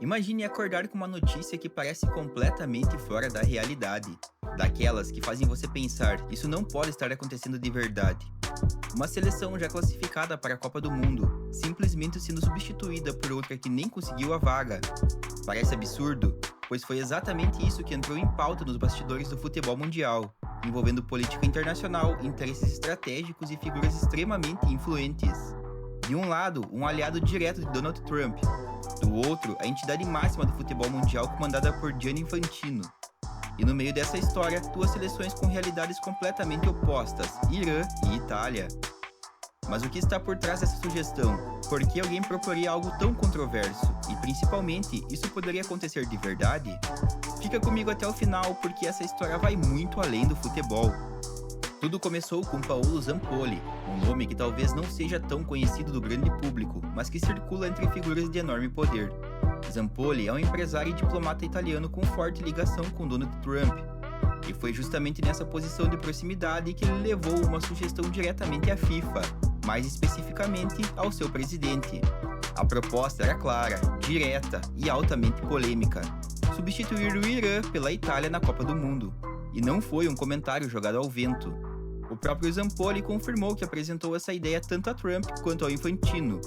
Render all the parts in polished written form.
Imagine acordar com uma notícia que parece completamente fora da realidade. Daquelas que fazem você pensar, isso não pode estar acontecendo de verdade. Uma seleção já classificada para a Copa do Mundo, simplesmente sendo substituída por outra que nem conseguiu a vaga. Parece absurdo, pois foi exatamente isso que entrou em pauta nos bastidores do futebol mundial, envolvendo política internacional, interesses estratégicos e figuras extremamente influentes. De um lado, um aliado direto de Donald Trump. Do outro, a entidade máxima do futebol mundial comandada por Gianni Infantino. E no meio dessa história, duas seleções com realidades completamente opostas, Irã e Itália. Mas o que está por trás dessa sugestão? Por que alguém proporia algo tão controverso? E principalmente, isso poderia acontecer de verdade? Fica comigo até o final, porque essa história vai muito além do futebol. Tudo começou com Paolo Zampolli, um nome que talvez não seja tão conhecido do grande público, mas que circula entre figuras de enorme poder. Zampolli é um empresário e diplomata italiano com forte ligação com Donald Trump. E foi justamente nessa posição de proximidade que ele levou uma sugestão diretamente à FIFA, mais especificamente ao seu presidente. A proposta era clara, direta e altamente polêmica: substituir o Irã pela Itália na Copa do Mundo. E não foi um comentário jogado ao vento. O próprio Zampolli confirmou que apresentou essa ideia tanto a Trump quanto ao Infantino.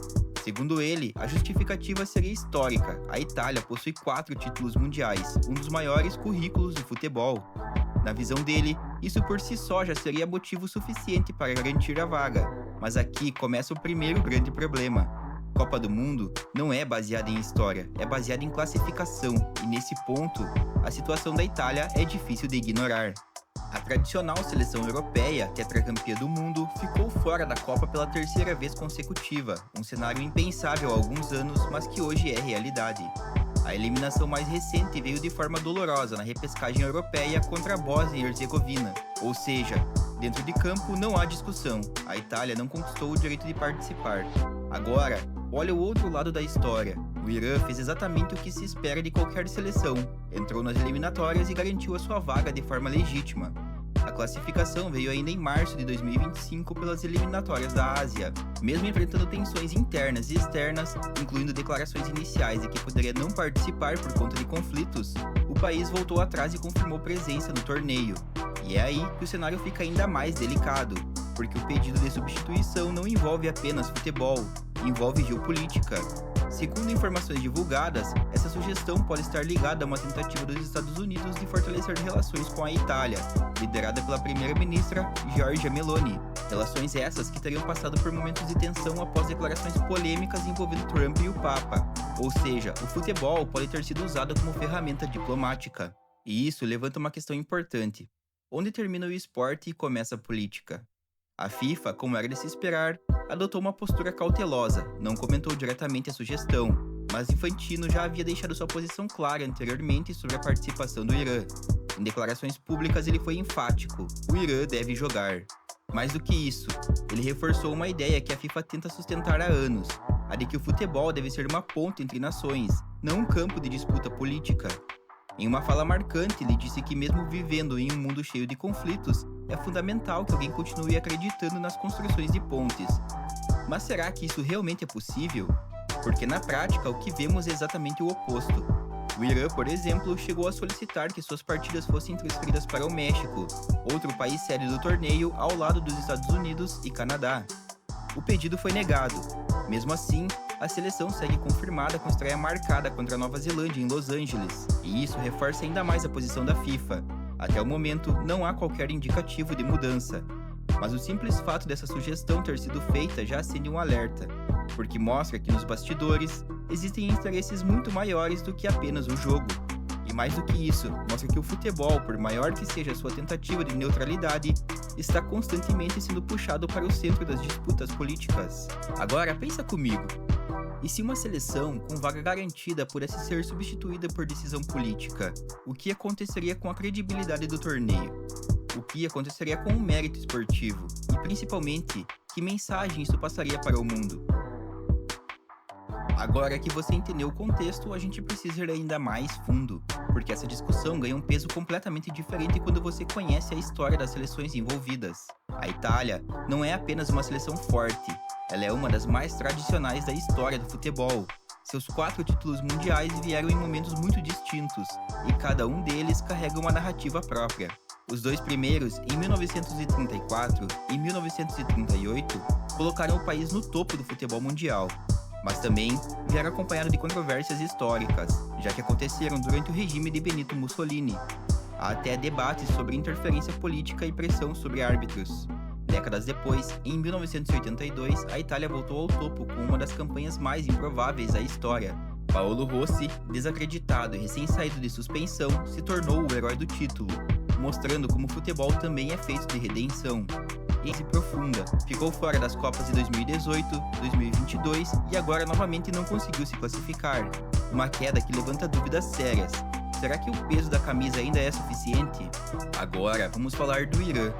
Segundo ele, a justificativa seria histórica. A Itália possui 4 títulos mundiais, um dos maiores currículos do futebol. Na visão dele, isso por si só já seria motivo suficiente para garantir a vaga. Mas aqui começa o primeiro grande problema. Copa do Mundo não é baseada em história, é baseada em classificação, e nesse ponto, a situação da Itália é difícil de ignorar. A tradicional seleção europeia, tetracampeã do mundo, ficou fora da Copa pela 3ª vez consecutiva, um cenário impensável há alguns anos, mas que hoje é realidade. A eliminação mais recente veio de forma dolorosa na repescagem europeia contra a Bósnia e Herzegovina, ou seja, dentro de campo não há discussão, a Itália não conquistou o direito de participar. Agora, olha o outro lado da história. O Irã fez exatamente o que se espera de qualquer seleção, entrou nas eliminatórias e garantiu a sua vaga de forma legítima. A classificação veio ainda em março de 2025 pelas eliminatórias da Ásia. Mesmo enfrentando tensões internas e externas, incluindo declarações iniciais de que poderia não participar por conta de conflitos, o país voltou atrás e confirmou presença no torneio. E é aí que o cenário fica ainda mais delicado, porque o pedido de substituição não envolve apenas futebol, envolve geopolítica. Segundo informações divulgadas, essa sugestão pode estar ligada a uma tentativa dos Estados Unidos de fortalecer relações com a Itália, liderada pela primeira-ministra Giorgia Meloni. Relações essas que teriam passado por momentos de tensão após declarações polêmicas envolvendo Trump e o Papa. Ou seja, o futebol pode ter sido usado como ferramenta diplomática. E isso levanta uma questão importante: onde termina o esporte e começa a política? A FIFA, como era de se esperar, adotou uma postura cautelosa, não comentou diretamente a sugestão, mas Infantino já havia deixado sua posição clara anteriormente sobre a participação do Irã. Em declarações públicas ele foi enfático: o Irã deve jogar. Mais do que isso, ele reforçou uma ideia que a FIFA tenta sustentar há anos, a de que o futebol deve ser uma ponte entre nações, não um campo de disputa política. Em uma fala marcante, ele disse que mesmo vivendo em um mundo cheio de conflitos, é fundamental que alguém continue acreditando nas construções de pontes. Mas será que isso realmente é possível? Porque na prática o que vemos é exatamente o oposto. O Irã, por exemplo, chegou a solicitar que suas partidas fossem transferidas para o México, outro país sede do torneio ao lado dos Estados Unidos e Canadá. O pedido foi negado. Mesmo assim, a seleção segue confirmada com estreia marcada contra a Nova Zelândia em Los Angeles, e isso reforça ainda mais a posição da FIFA. Até o momento, não há qualquer indicativo de mudança. Mas o simples fato dessa sugestão ter sido feita já acende um alerta, porque mostra que nos bastidores existem interesses muito maiores do que apenas o jogo. E mais do que isso, mostra que o futebol, por maior que seja a sua tentativa de neutralidade, está constantemente sendo puxado para o centro das disputas políticas. Agora, pensa comigo. E se uma seleção com vaga garantida pudesse ser substituída por decisão política, o que aconteceria com a credibilidade do torneio? O que aconteceria com o mérito esportivo? E principalmente, que mensagem isso passaria para o mundo? Agora que você entendeu o contexto, a gente precisa ir ainda mais fundo, porque essa discussão ganha um peso completamente diferente quando você conhece a história das seleções envolvidas. A Itália não é apenas uma seleção forte, ela é uma das mais tradicionais da história do futebol. Seus 4 títulos mundiais vieram em momentos muito distintos, e cada um deles carrega uma narrativa própria. Os dois primeiros, em 1934 e 1938, colocaram o país no topo do futebol mundial, mas também vieram acompanhados de controvérsias históricas, já que aconteceram durante o regime de Benito Mussolini. Há até debates sobre interferência política e pressão sobre árbitros. Décadas depois, em 1982, a Itália voltou ao topo com uma das campanhas mais improváveis da história. Paolo Rossi, desacreditado e recém-saído de suspensão, se tornou o herói do título, mostrando como o futebol também é feito de redenção. E se profunda, ficou fora das Copas de 2018, 2022 e agora novamente não conseguiu se classificar. Uma queda que levanta dúvidas sérias. Será que o peso da camisa ainda é suficiente? Agora, vamos falar do Irã.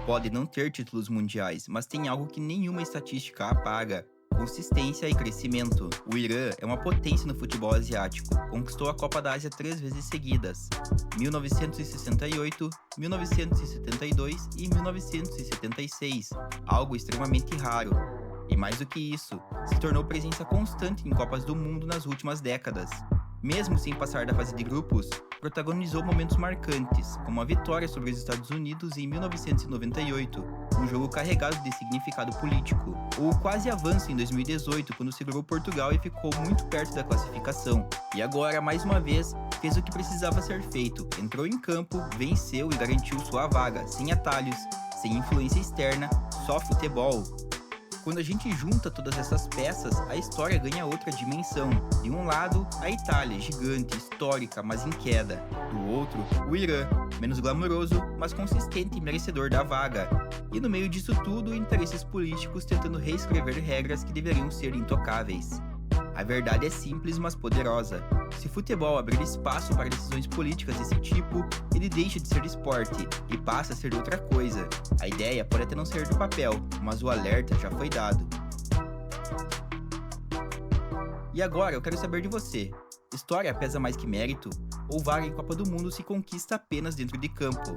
Pode não ter títulos mundiais, mas tem algo que nenhuma estatística apaga: consistência e crescimento. O Irã é uma potência no futebol asiático, conquistou a Copa da Ásia 3 vezes seguidas: 1968, 1972 e 1976, algo extremamente raro. E mais do que isso, se tornou presença constante em Copas do Mundo nas últimas décadas. Mesmo sem passar da fase de grupos, protagonizou momentos marcantes, como a vitória sobre os Estados Unidos em 1998, um jogo carregado de significado político, ou o quase avanço em 2018, quando segurou Portugal e ficou muito perto da classificação. E agora, mais uma vez, fez o que precisava ser feito, entrou em campo, venceu e garantiu sua vaga, sem atalhos, sem influência externa, só futebol. Quando a gente junta todas essas peças, a história ganha outra dimensão. De um lado, a Itália, gigante, histórica, mas em queda. Do outro, o Irã, menos glamouroso, mas consistente e merecedor da vaga. E no meio disso tudo, interesses políticos tentando reescrever regras que deveriam ser intocáveis. A verdade é simples, mas poderosa. Se o futebol abrir espaço para decisões políticas desse tipo, ele deixa de ser esporte e passa a ser outra coisa. A ideia pode até não ser do papel, mas o alerta já foi dado. E agora eu quero saber de você. História pesa mais que mérito? Ou vaga em Copa do Mundo se conquista apenas dentro de campo?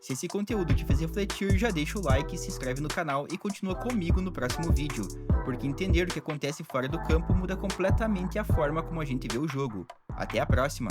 Se esse conteúdo te fez refletir, já deixa o like, se inscreve no canal e continua comigo no próximo vídeo, porque entender o que acontece fora do campo muda completamente a forma como a gente vê o jogo. Até a próxima!